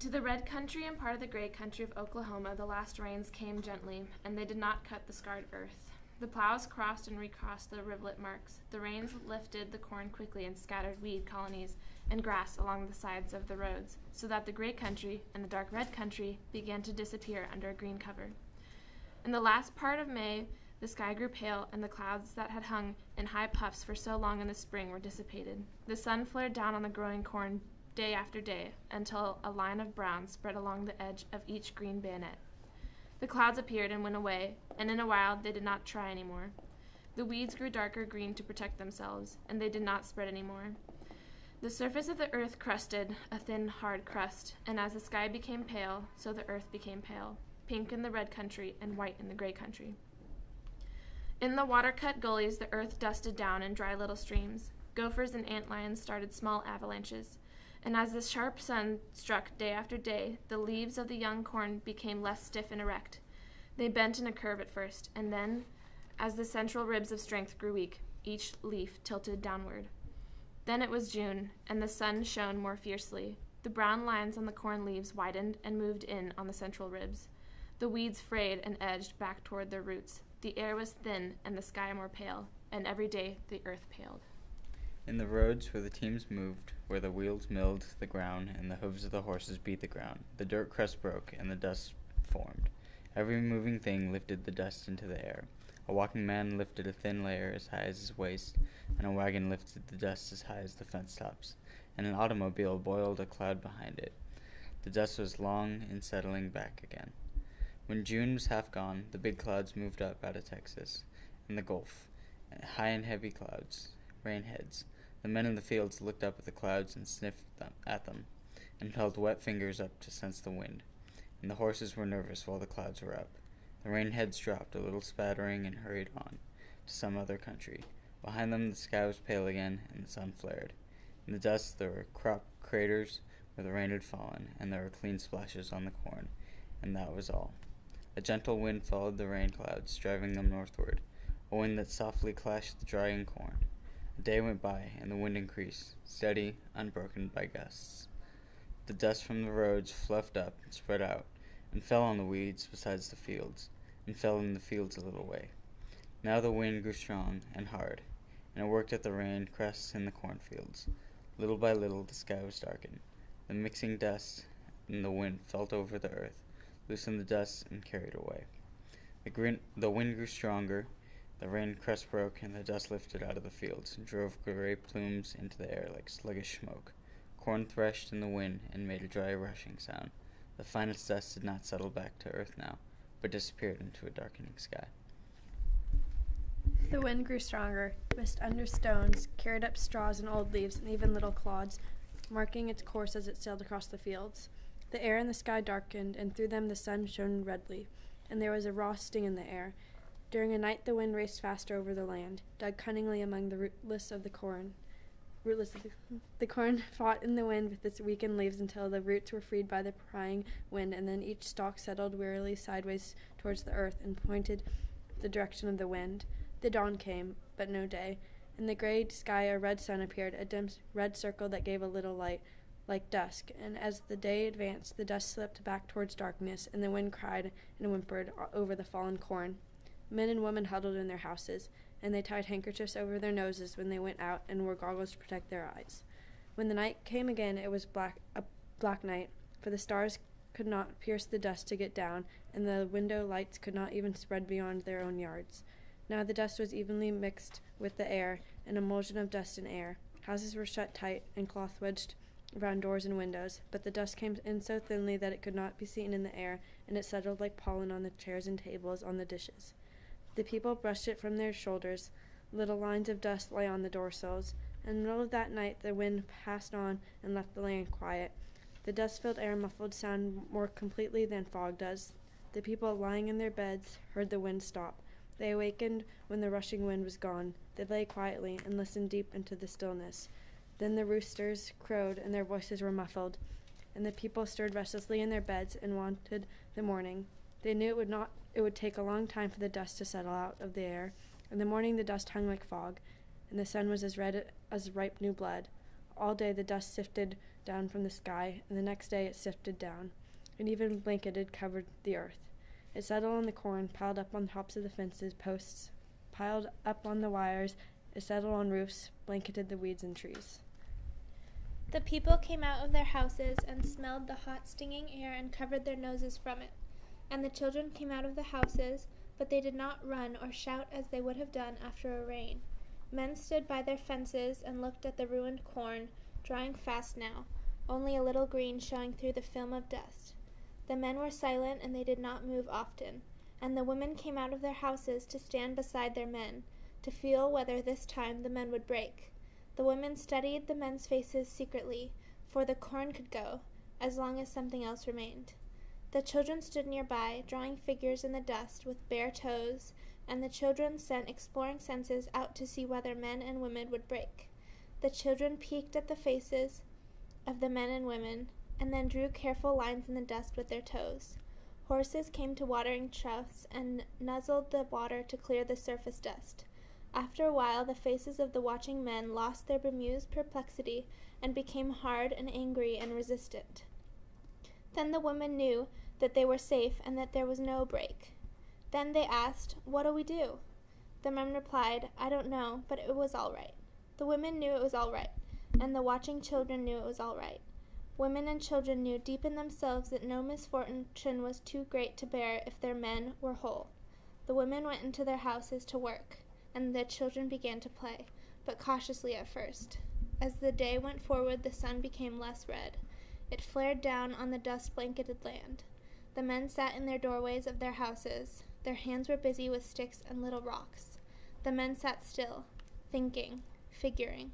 To the red country and part of the gray country of Oklahoma, the last rains came gently, and they did not cut the scarred earth. The plows crossed and recrossed the rivulet marks. The rains lifted the corn quickly and scattered weed colonies and grass along the sides of the roads, so that the gray country and the dark red country began to disappear under a green cover. In the last part of May, the sky grew pale, and the clouds that had hung in high puffs for so long in the spring were dissipated. The sun flared down on the growing corn day after day, until a line of brown spread along the edge of each green bayonet. The clouds appeared and went away, and in a while they did not try any more. The weeds grew darker green to protect themselves, and they did not spread any more. The surface of the earth crusted, a thin, hard crust, and as the sky became pale, so the earth became pale, pink in the red country and white in the gray country. In the water-cut gullies, the earth dusted down in dry little streams. Gophers and antlions started small avalanches, and as the sharp sun struck day after day, the leaves of the young corn became less stiff and erect. They bent in a curve at first, and then, as the central ribs of strength grew weak, each leaf tilted downward. Then it was June, and the sun shone more fiercely. The brown lines on the corn leaves widened and moved in on the central ribs. The weeds frayed and edged back toward their roots. The air was thin and the sky more pale, and every day the earth paled. In the roads where the teams moved, where the wheels milled the ground and the hooves of the horses beat the ground, the dirt crust broke and the dust formed. Every moving thing lifted the dust into the air. A walking man lifted a thin layer as high as his waist, and a wagon lifted the dust as high as the fence tops, and an automobile boiled a cloud behind it. The dust was long in settling back again. When June was half gone, the big clouds moved up out of Texas and the Gulf, high and heavy clouds, rainheads. The men in the fields looked up at the clouds and sniffed at them, and held wet fingers up to sense the wind, and the horses were nervous while the clouds were up. The rainheads dropped a little spattering and hurried on to some other country. Behind them the sky was pale again, and the sun flared. In the dust there were crop craters where the rain had fallen, and there were clean splashes on the corn, and that was all. A gentle wind followed the rain clouds, driving them northward, a wind that softly clashed the drying corn. A day went by, and the wind increased, steady, unbroken by gusts. The dust from the roads fluffed up and spread out, and fell on the weeds beside the fields, and fell in the fields a little way. Now the wind grew strong and hard, and it worked at the rain crests in the cornfields. Little by little the sky was darkened. The mixing dust and the wind felt over the earth, loosened the dust, and carried away. The wind grew stronger. The rain crust broke, and the dust lifted out of the fields, and drove gray plumes into the air like sluggish smoke. Corn threshed in the wind and made a dry rushing sound. The finest dust did not settle back to earth now, but disappeared into a darkening sky. The wind grew stronger, whisked under stones, carried up straws and old leaves and even little clods, marking its course as it sailed across the fields. The air and the sky darkened, and through them the sun shone redly, and there was a raw sting in the air. During a night the wind raced faster over the land, dug cunningly among the rootless of the corn. The corn fought in the wind with its weakened leaves until the roots were freed by the prying wind, and then each stalk settled wearily sideways towards the earth and pointed the direction of the wind. The dawn came, but no day. In the gray sky a red sun appeared, a dim red circle that gave a little light, like dusk, and as the day advanced the dust slipped back towards darkness, and the wind cried and whimpered over the fallen corn. Men and women huddled in their houses, and they tied handkerchiefs over their noses when they went out and wore goggles to protect their eyes. When the night came again, it was a black night, for the stars could not pierce the dust to get down, and the window lights could not even spread beyond their own yards. Now the dust was evenly mixed with the air, an emulsion of dust and air. Houses were shut tight, and cloth wedged around doors and windows, but the dust came in so thinly that it could not be seen in the air, and it settled like pollen on the chairs and tables, on the dishes. The people brushed it from their shoulders. Little lines of dust lay on the door-sills. In the middle of that night the wind passed on and left the land quiet. The dust-filled air muffled sound more completely than fog does. The people lying in their beds heard the wind stop. They awakened when the rushing wind was gone. They lay quietly and listened deep into the stillness. Then the roosters crowed and their voices were muffled, and the people stirred restlessly in their beds and wanted the morning. They knew it would take a long time for the dust to settle out of the air. In the morning the dust hung like fog, and the sun was as red as ripe new blood. All day the dust sifted down from the sky, and the next day it sifted down. It even blanketed covered the earth. It settled on the corn, piled up on the tops of the fences, posts, piled up on the wires. It settled on roofs, blanketed the weeds and trees. The people came out of their houses and smelled the hot, stinging air and covered their noses from it. And the children came out of the houses, but they did not run or shout as they would have done after a rain. Men stood by their fences and looked at the ruined corn, drying fast now, only a little green showing through the film of dust. The men were silent, and they did not move often. And the women came out of their houses to stand beside their men, to feel whether this time the men would break. The women studied the men's faces secretly, for the corn could go, as long as something else remained. The children stood nearby, drawing figures in the dust with bare toes, and the children sent exploring senses out to see whether men and women would break. The children peeked at the faces of the men and women, and then drew careful lines in the dust with their toes. Horses came to watering troughs and nuzzled the water to clear the surface dust. After a while, the faces of the watching men lost their bemused perplexity and became hard and angry and resistant. Then the women knew that they were safe and that there was no break. Then they asked, "What'll we do?" The men replied, "I don't know, but it was all right." The women knew it was all right, and the watching children knew it was all right. Women and children knew deep in themselves that no misfortune was too great to bear if their men were whole. The women went into their houses to work, and the children began to play, but cautiously at first. As the day went forward, the sun became less red. It flared down on the dust-blanketed land. The men sat in their doorways of their houses. Their hands were busy with sticks and little rocks. The men sat still, thinking, figuring.